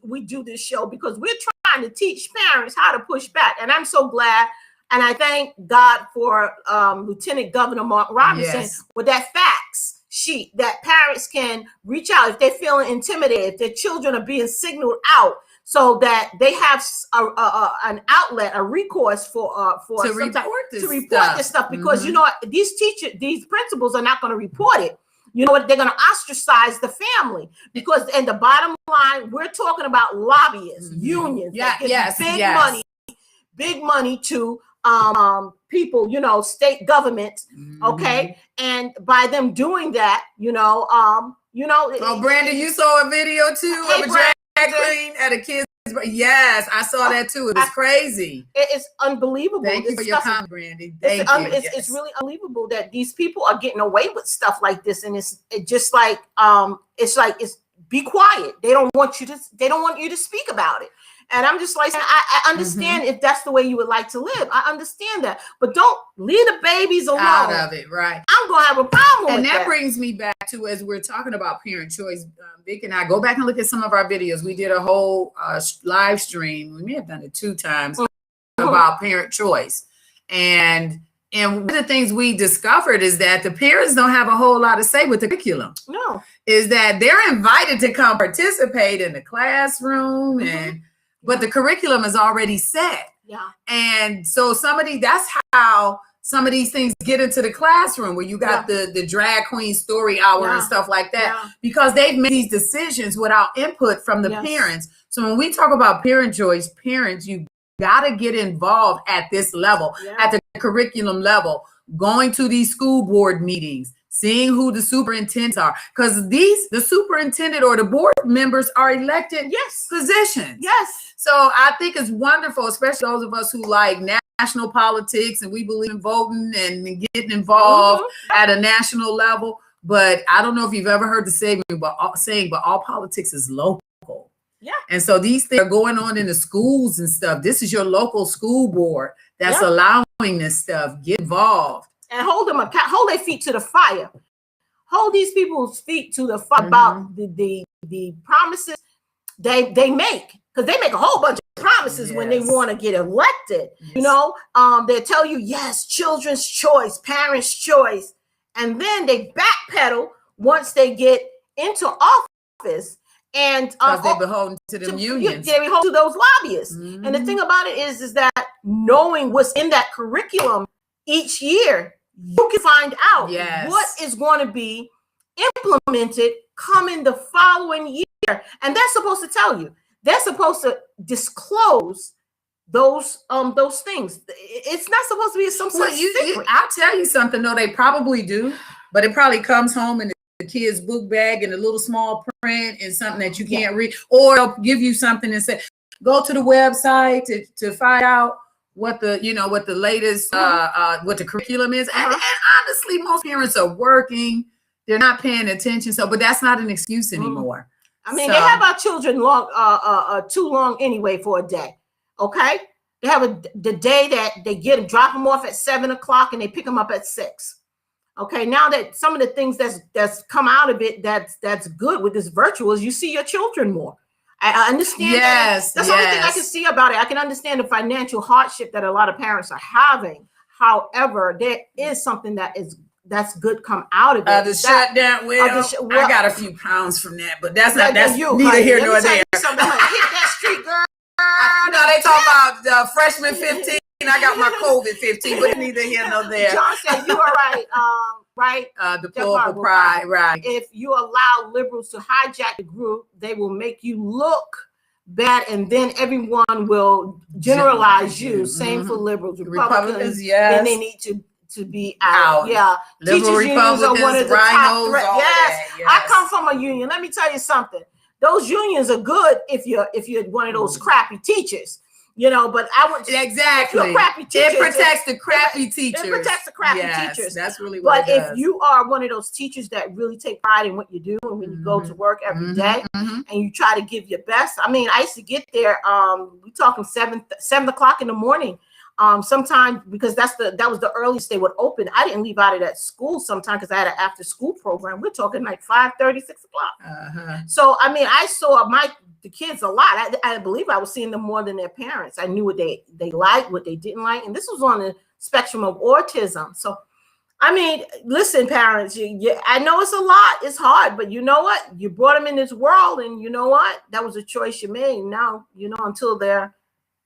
we do this show, because we're trying to teach parents how to push back. And I'm so glad, and I thank God for Lieutenant Governor Mark Robinson with that facts sheet that parents can reach out if they're feeling intimidated, if their children are being signaled out, so that they have an outlet, a recourse to report this stuff. Because these principals are not going to report it. You know what? They're going to ostracize the family, because in the bottom line, we're talking about lobbyists, unions, big money to people, state governments. Okay. And by them doing that, You know. Oh, Brandon, you saw a video too of a drag queen at a kid's. Yes, I saw that too. It was crazy. It's unbelievable. Thank you for your comment, Brandy. Thank you. It's really unbelievable that these people are getting away with stuff like this, and it's just like it's be quiet. They don't want you to speak about it. And I'm just like, I understand if that's the way you would like to live. I understand that, but don't leave the babies alone. Out of it, right? I'm gonna have a problem. And with that brings me back to, as we're talking about parent choice, Vic and I go back and look at some of our videos. We did a whole live stream. We may have done it 2 times about parent choice, and one of the things we discovered is that the parents don't have a whole lot to say with the curriculum. No, is that they're invited to come participate in the classroom but the curriculum is already set. Yeah. And so that's how some of these things get into the classroom, where you got the drag queen story hour and stuff like that, because they've made these decisions without input from the parents. So when we talk about parent choice, parents, you got to get involved at this level, at the curriculum level, going to these school board meetings, seeing who the superintendents are, because the superintendent or the board members are elected positions. Yes. So I think it's wonderful, especially those of us who like national politics and we believe in voting and getting involved at a national level. But I don't know if you've ever heard the saying, but all politics is local. Yeah. And so these things are going on in the schools and stuff. This is your local school board that's allowing this stuff. Get involved. And hold their feet to the fire. Hold these people's feet to the fire about the promises they make, because they make a whole bunch of promises when they want to get elected. You know, they tell you children's choice, parents' choice, and then they backpedal once they get into office. And they're beholden to them unions. They're beholden to those lobbyists. And the thing about it is that knowing what's in that curriculum each year, you can find out what is going to be implemented coming the following year. And they're supposed to tell you. They're supposed to disclose those things. It's not supposed to be some sort of secret. I'll tell you something, though, they probably do, but it probably comes home in the kid's book bag in a little small print and something that you can't read, or they'll give you something and say, go to the website to find out what the latest what the curriculum is. And honestly, most parents are working, they're not paying attention. So, but that's not an excuse anymore. I mean, they have our children too long anyway for a day. Okay, they have the day that they drop them off at 7 o'clock and they pick them up at 6. Okay, now that some of the things that's come out of it that's good with this virtual is you see your children more. I understand. Yes, that's the only thing I can see about it. I can understand the financial hardship that a lot of parents are having. However, there is something that's good come out of it. The shutdown. I got a few pounds from that, but that's neither here nor there. Hit that street, girl. No, they talk about the freshman 15. I got my COVID 15, but neither here nor there. John said you are right. Right. Deplorable pride. Right. If you allow liberals to hijack the group, they will make you look bad, and then everyone will generalize you. Same for liberals, Republicans. Yes. Then they need to be out. Yeah. Liberal Teachers unions are one of the top threats. Yes. I come from a union. Let me tell you something. Those unions are good if you're one of those crappy teachers. You know, but I would exactly. If you're crappy teachers, it protects the crappy teachers. It protects the crappy teachers. That's really what it does. But if you are one of those teachers that really take pride in what you do, and when you go to work every day, and you try to give your best. I mean, I used to get there. We talking 7 o'clock in the morning. Sometimes because that was the earliest they would open. I didn't leave out of that school sometimes because I had an after school program. We're talking like 5:30, 6 o'clock. So I mean, I saw the kids a lot. I believe I was seeing them more than their parents. I knew what they liked, what they didn't like, and this was on the spectrum of autism. So, I mean, listen, parents, I know it's a lot, it's hard, but you know what? You brought them in this world, and you know what? That was a choice you made. Now, until they're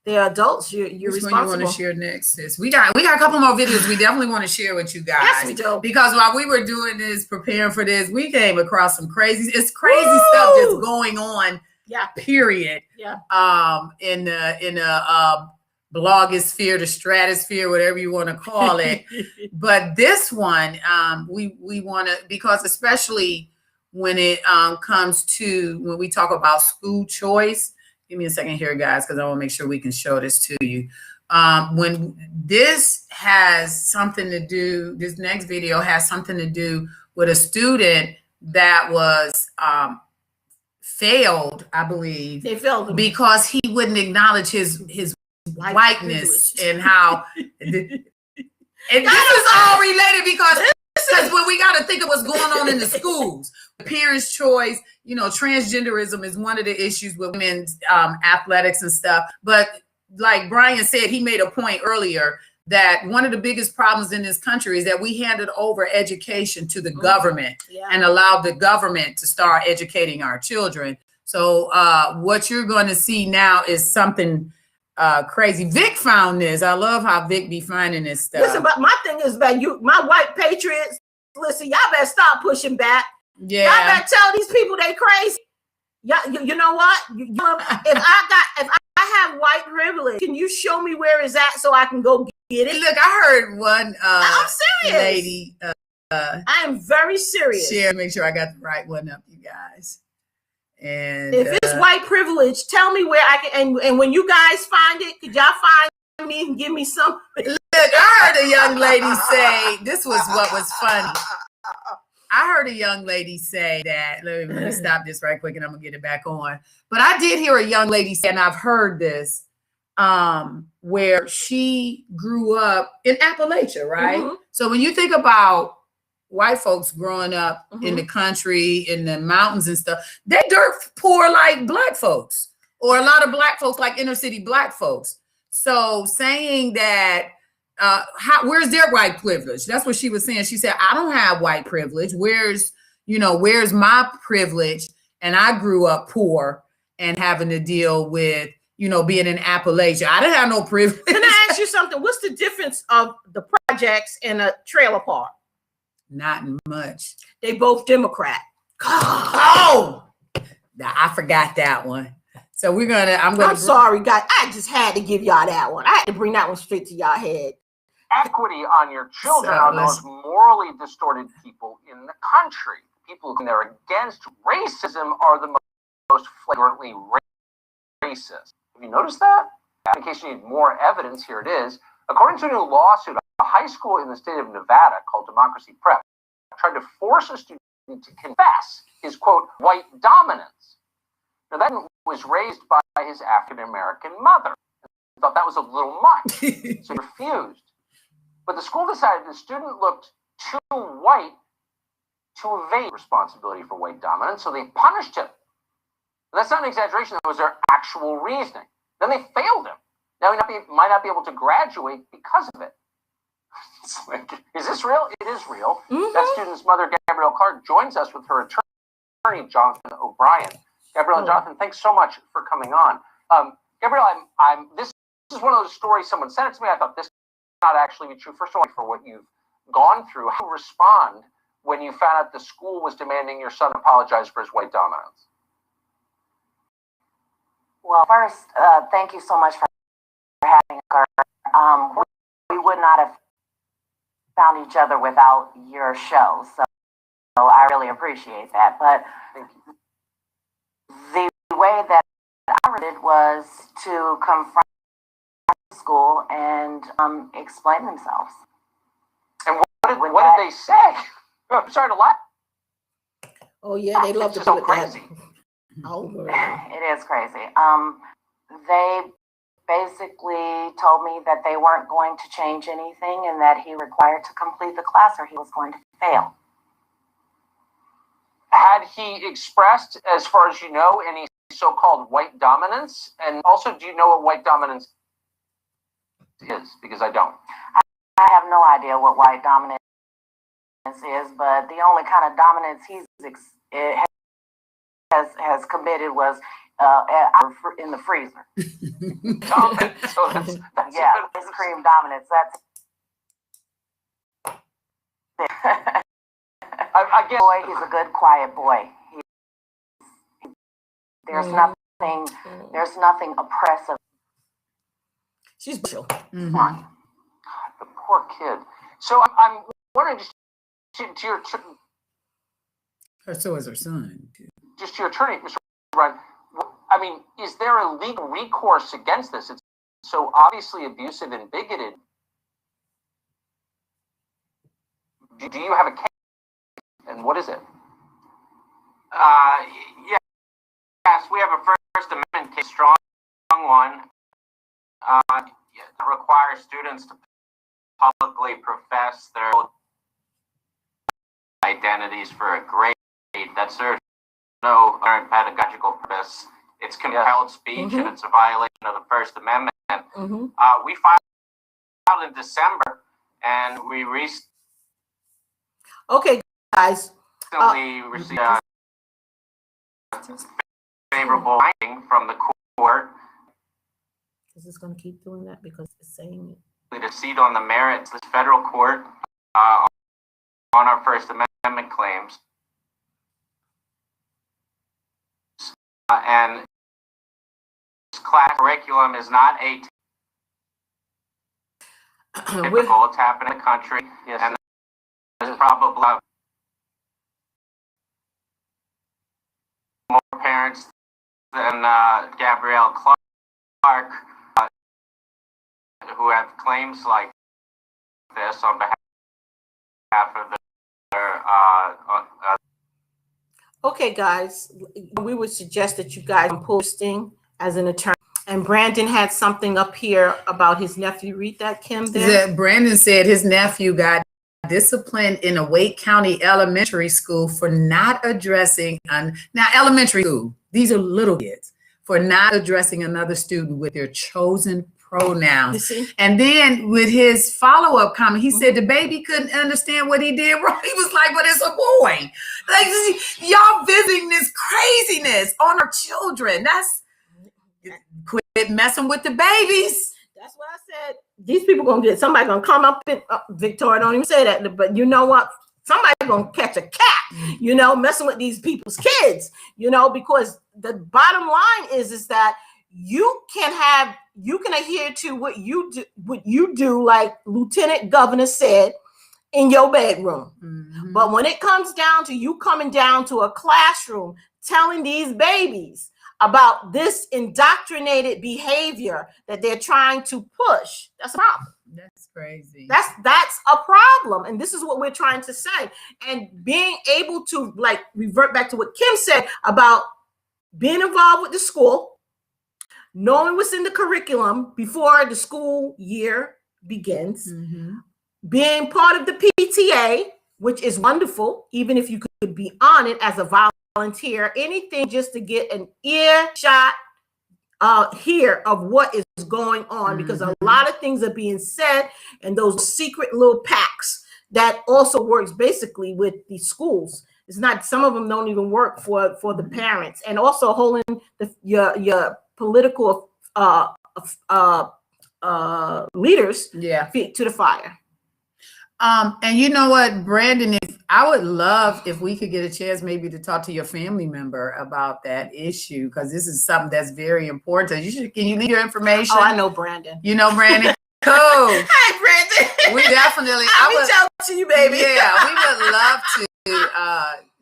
adults, you're responsible. What you want to share next, sis? We got a couple more videos we definitely want to share with you guys. Yes, we do. Because while we were doing this, preparing for this, we came across some crazy stuff just going on. Yeah. Period. Yeah. In a blogosphere, the stratosphere, whatever you want to call it. But this one, we want to, because especially when it comes to when we talk about school choice. Give me a second here, guys, because I want to make sure we can show this to you. When this has something to do, this next video has something to do with a student that was failed, I believe. They failed him because he wouldn't acknowledge his whiteness and how. And this is all related because when we got to think of what's going on in the schools, parents' choice, you know, transgenderism is one of the issues with women's athletics and stuff. But like Brian said, he made a point earlier that one of the biggest problems in this country is that we handed over education to the government and allowed the government to start educating our children. So what you're going to see now is something crazy. Vic found this. I love how Vic be finding this stuff. Listen, but my thing is that my white patriots, listen, y'all better stop pushing back. Yeah. Y'all better tell these people they crazy. You know what? If I have white privilege, can you show me where is that so I can go get it? Look, I heard one I'm serious. lady. I am very serious. Share, make sure I got the right one up, you guys. And if it's white privilege, tell me where I can. And when you guys find it, could y'all find me and give me some? Look, I heard a young lady say, this was what was funny. I heard a young lady say that, let me stop this right quick and I'm gonna get it back on. But I did hear a young lady say, and I've heard this, where she grew up in Appalachia, right? Mm-hmm. So when you think about white folks growing up in the country, in the mountains and stuff, they dirt poor like black folks, or a lot of black folks like inner city black folks. So saying that, where's their white privilege? That's what she was saying. She said, I don't have white privilege. Where's my privilege? And I grew up poor and having to deal with, being in Appalachia. I didn't have no privilege. Can I ask you something? What's the difference of the projects and a trailer park? Not much. They both Democrat. Oh, I forgot that one. So I'm sorry, guys. I just had to give y'all that one. I had to bring that one straight to y'all head. Equity on your children are the most morally distorted people in the country. People who are against racism are the most flagrantly racist. Have you noticed that? In case you need more evidence, here it is. According to a new lawsuit, a high school in the state of Nevada called Democracy Prep tried to force a student to confess his, quote, white dominance. Now, that was raised by his African-American mother. He thought that was a little much, so he refused. But the school decided the student looked too white to evade responsibility for white dominance, so they punished him. And that's not an exaggeration. That was their actual reasoning. Then they failed him. Now he might not be able to graduate because of it. Like, is this real? It is real. Mm-hmm. That student's mother, Gabrielle Clark, joins us with her attorney, Jonathan O'Brien. Gabrielle and Jonathan, thanks so much for coming on. Gabrielle, this is one of those stories. Someone sent it to me. I thought this not actually be true. First of all, for what you've gone through, how do you respond when you found out the school was demanding your son apologize for his white dominance? Well, first, thank you so much for having us. We would not have found each other without your show, so I really appreciate that. But the way that I read it was to confront school and explain themselves. And what did they say? I'm sorry to laugh. Oh yeah, they love to so put crazy. It is crazy. They basically told me that they weren't going to change anything and that he required to complete the class or he was going to fail. Had he expressed, as far as you know, any so-called white dominance? And also, do you know what white dominance is? Because I don't. I have no idea what white dominance is, but the only kind of dominance has committed was in the freezer. So that's yeah, ice cream dominance. That's I guess. Boy, he's a good, quiet boy. There's nothing oppressive. She's special. Mm-hmm. The poor kid. So I'm wondering, just to your Or so is her son. Just your attorney, Mr. Ryan. I mean, is there a legal recourse against this? It's so obviously abusive and bigoted. Do you have a case? And what is it? Yes, we have a First Amendment case, strong one. It requires students to publicly profess their identities for a grade that serves no current pedagogical purpose. It's compelled speech, and it's a violation of the First Amendment. We filed in December, and we recently Okay, guys. received a favorable finding from the court. Is this going to keep doing that because it's saying it? To seat on the merits, this federal court on our First Amendment claims. And this class curriculum is not atypical. It's happening in the country. Yes. And there's probably more parents than Gabrielle Clark who have claims like this on behalf of their Okay, guys, we would suggest that you guys are posting as an attorney. And Brandon had something up here about his nephew. Read that, Kim. There. Brandon said his nephew got disciplined in a Wake County elementary school for not addressing, now elementary school, these are little kids, for not addressing another student with their chosen pronouns. And then with his follow-up comment, he said the baby couldn't understand what he did wrong. He was like, but it's a boy. Like, y'all visiting this craziness on our children. That's, quit messing with the babies. That's what I said. These people somebody gonna come up and Victoria, don't even say that, but you know what? Somebody gonna catch a cat, messing with these people's kids, because the bottom line is that you can adhere to what you do, like Lieutenant Governor said, in your bedroom. But when it comes down to you coming down to a classroom telling these babies about this indoctrinated behavior that they're trying to push, that's a problem. That's crazy. That's a problem. And this is what we're trying to say. And being able to revert back to what Kim said about being involved with the school, knowing what's in the curriculum before the school year begins, being part of the PTA, which is wonderful, even if you could be on it as a volunteer, anything just to get an earshot here of what is going on, because a lot of things are being said in those secret little packs that also works basically with the schools. It's not, some of them don't even work for the parents, and also holding your political leaders feet to the fire. And you know what, Brandon, I would love if we could get a chance maybe to talk to your family member about that issue, because this is something that's very important. Can you leave your information? Oh, I know Brandon. You know Brandon? Cool. Hi, Brandon. We definitely. I would talk to you, baby. Yeah, we would love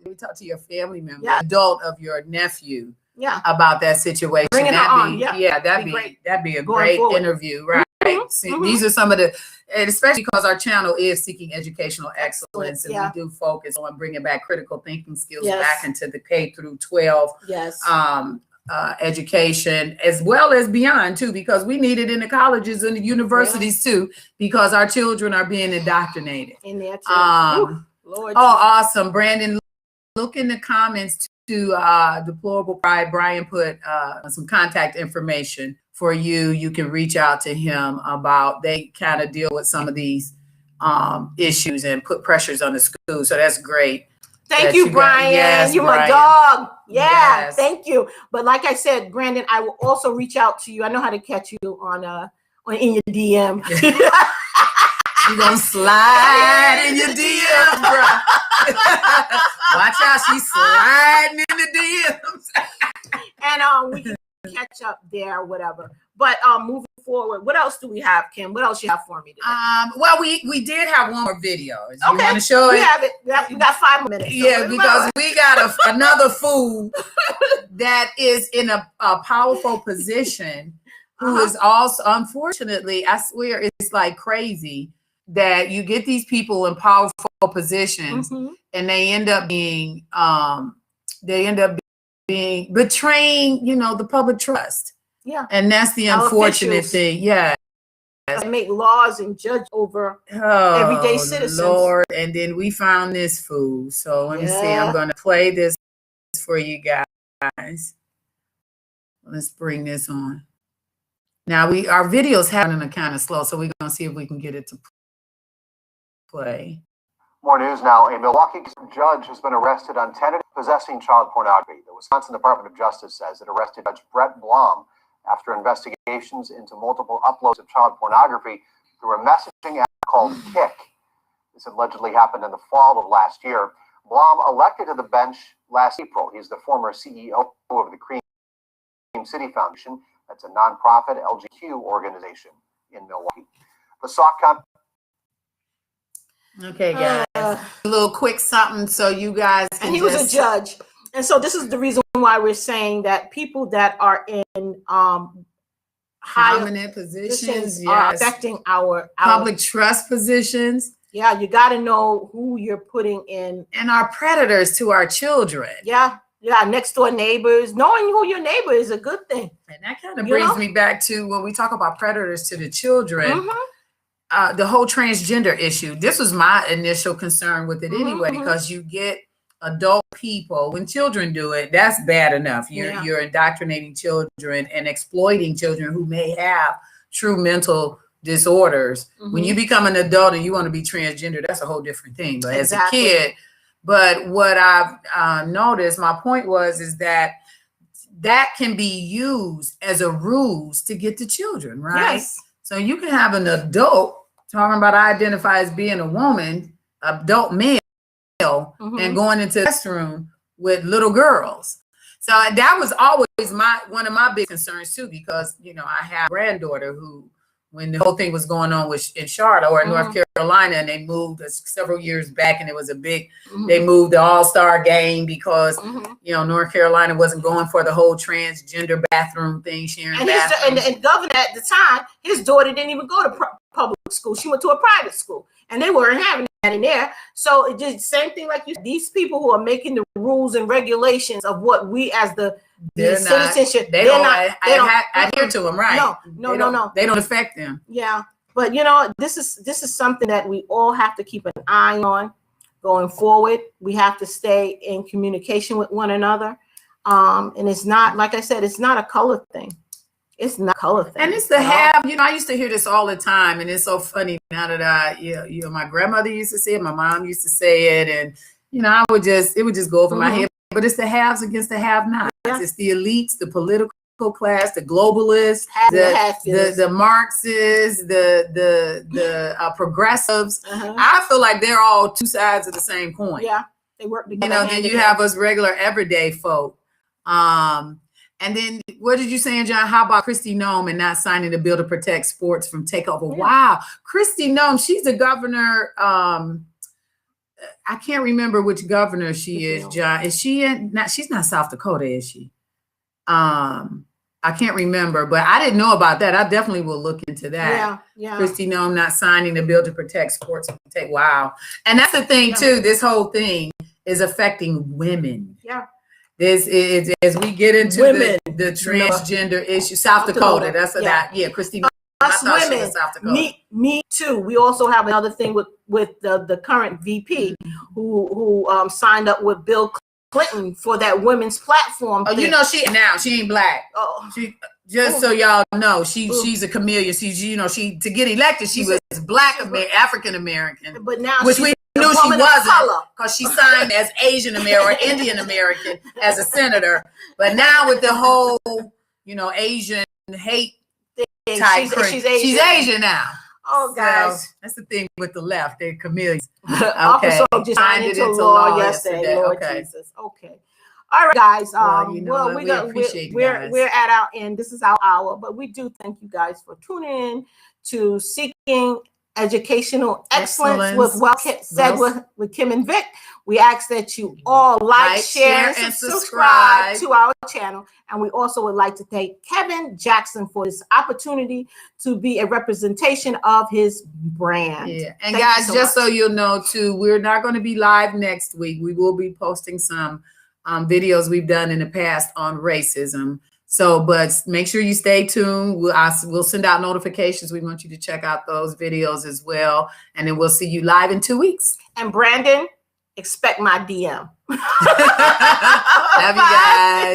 to talk to your family member, adult of your nephew, about that situation. Bringing her on. That'd be a great interview, right? See, these are some of the, and especially because our channel is seeking educational excellence, and we do focus on bringing back critical thinking skills back into the K through 12 education, as well as beyond too, because we need it in the colleges and the universities too, because our children are being indoctrinated. In there too. Lord, awesome, Brandon. Look in the comments to Deplorable Pride. Brian put some contact information for you. You can reach out to him about, they kind of deal with some of these issues and put pressures on the school. So that's great. Thank you, Brian. You're my dog. Yeah, thank you. But like I said, Brandon, I will also reach out to you. I know how to catch you on in your DM. You're gonna slide in your DM, bro. Watch out, she's sliding in the DMs. And we can catch up there, whatever. But moving forward. What else do we have, Kim? What else you have for me today? Well, we did have one more video. Do you Okay, want to show we it? have it. You got 5 more minutes. Yeah, because we got another fool that is in a powerful position who is also, unfortunately, I swear it's like crazy that you get these people in powerful positions and they end up being betraying, the public trust. Yeah. And that's the unfortunate thing. Yeah. They make laws and judge over everyday citizens. Lord. And then we found this fool. So let me see. I'm going to play this for you guys. Let's bring this on. Now our video's happening kind of slow, so we're going to see if we can get it to play. More news now. A Milwaukee judge has been arrested on tentative possessing child pornography. The Wisconsin Department of Justice says it arrested Judge Brett Blom after investigations into multiple uploads of child pornography through a messaging app called Kik. This allegedly happened in the fall of last year. Blom elected to the bench last April. He's the former CEO of the Cream City Foundation. That's a nonprofit LGBTQ organization in Milwaukee. The SOC Okay, guys. A little quick something so you guys can. And he was a judge. And so this is the reason why we're saying that people that are in prominent positions are affecting our public trust positions. Yeah, you got to know who you're putting in. And our predators to our children. Yeah, next door neighbors. Knowing who your neighbor is a good thing. And that kind of brings me back to when we talk about predators to the children. The whole transgender issue. This was my initial concern with it anyway, because you get adult people, when children do it, that's bad enough. You're indoctrinating children and exploiting children who may have true mental disorders. When you become an adult and you want to be transgender, that's a whole different thing. But as a kid, but what I've noticed, my point is that can be used as a ruse to get to children, right? Yes. So you can have an adult talking about I identify as being a woman, adult male, and going into the restroom with little girls. So that was always one of my big concerns too, because I have a granddaughter who, when the whole thing was going on in Charlotte or in North Carolina, and they moved several years back, and it was a big, they moved the All-Star game because, North Carolina wasn't going for the whole transgender bathroom thing, sharing bathrooms. And governor at the time, his daughter didn't even go to public school. She went to a private school, and they weren't having that in there. So it just same thing like these people who are making the rules and regulations of what we as the citizenship, they don't adhere to them, right? No. They don't affect them. Yeah, but this is something that we all have to keep an eye on going forward. We have to stay in communication with one another, and it's not, like I said, it's not a color thing. It's not a color thing. And it's the have. I used to hear this all the time, and it's so funny now that my grandmother used to say it, my mom used to say it, and it would just go over my head. But it's the haves against the have-nots. Yeah. It's the elites, the political class, the globalists, the Marxists, the progressives. I feel like they're all two sides of the same coin. Yeah, they work together. Then you have us regular everyday folk. And then what did you say, John? How about Kristi Noem and not signing the bill to protect sports from takeover? Yeah. Wow, Kristi Noem, she's the governor. I can't remember which governor she is, John. Is she she's not South Dakota, is she? I can't remember, but I didn't know about that. I definitely will look into that. Yeah. Kristi Noem not signing the bill to protect sports. Wow. And that's the thing too, this whole thing is affecting women. Yeah. This is, as we get into the transgender issue, South Dakota. That's Kristi Noem. Us women, me too. We also have another thing with the current VP who signed up with Bill Clinton for that women's platform. Oh, thing. She ain't black. Oh, so y'all know, she's a chameleon. She to get elected, she was black African American, but now which we knew she wasn't because she signed as Asian American or Indian American as a senator. But now with the whole Asian hate. She's Asian now. Oh, guys, so that's the thing with the left. They're chameleons. Okay, just signed into law yesterday. Lord Jesus. Okay. All right, guys. Well, you know what? We appreciate you guys. We're at our end. This is our hour, but we do thank you guys for tuning in to Seeking Educational Excellence with Kim and Vic. We ask that you all like, share, and subscribe to our channel. And we also would like to thank Kevin Jackson for this opportunity to be a representation of his brand. Yeah. And guys, just so you'll know too, we're not going to be live next week. We will be posting some videos we've done in the past on racism. So, but make sure you stay tuned. We'll send out notifications. We want you to check out those videos as well. And then we'll see you live in 2 weeks. And Brandon, expect my DM. Love you guys.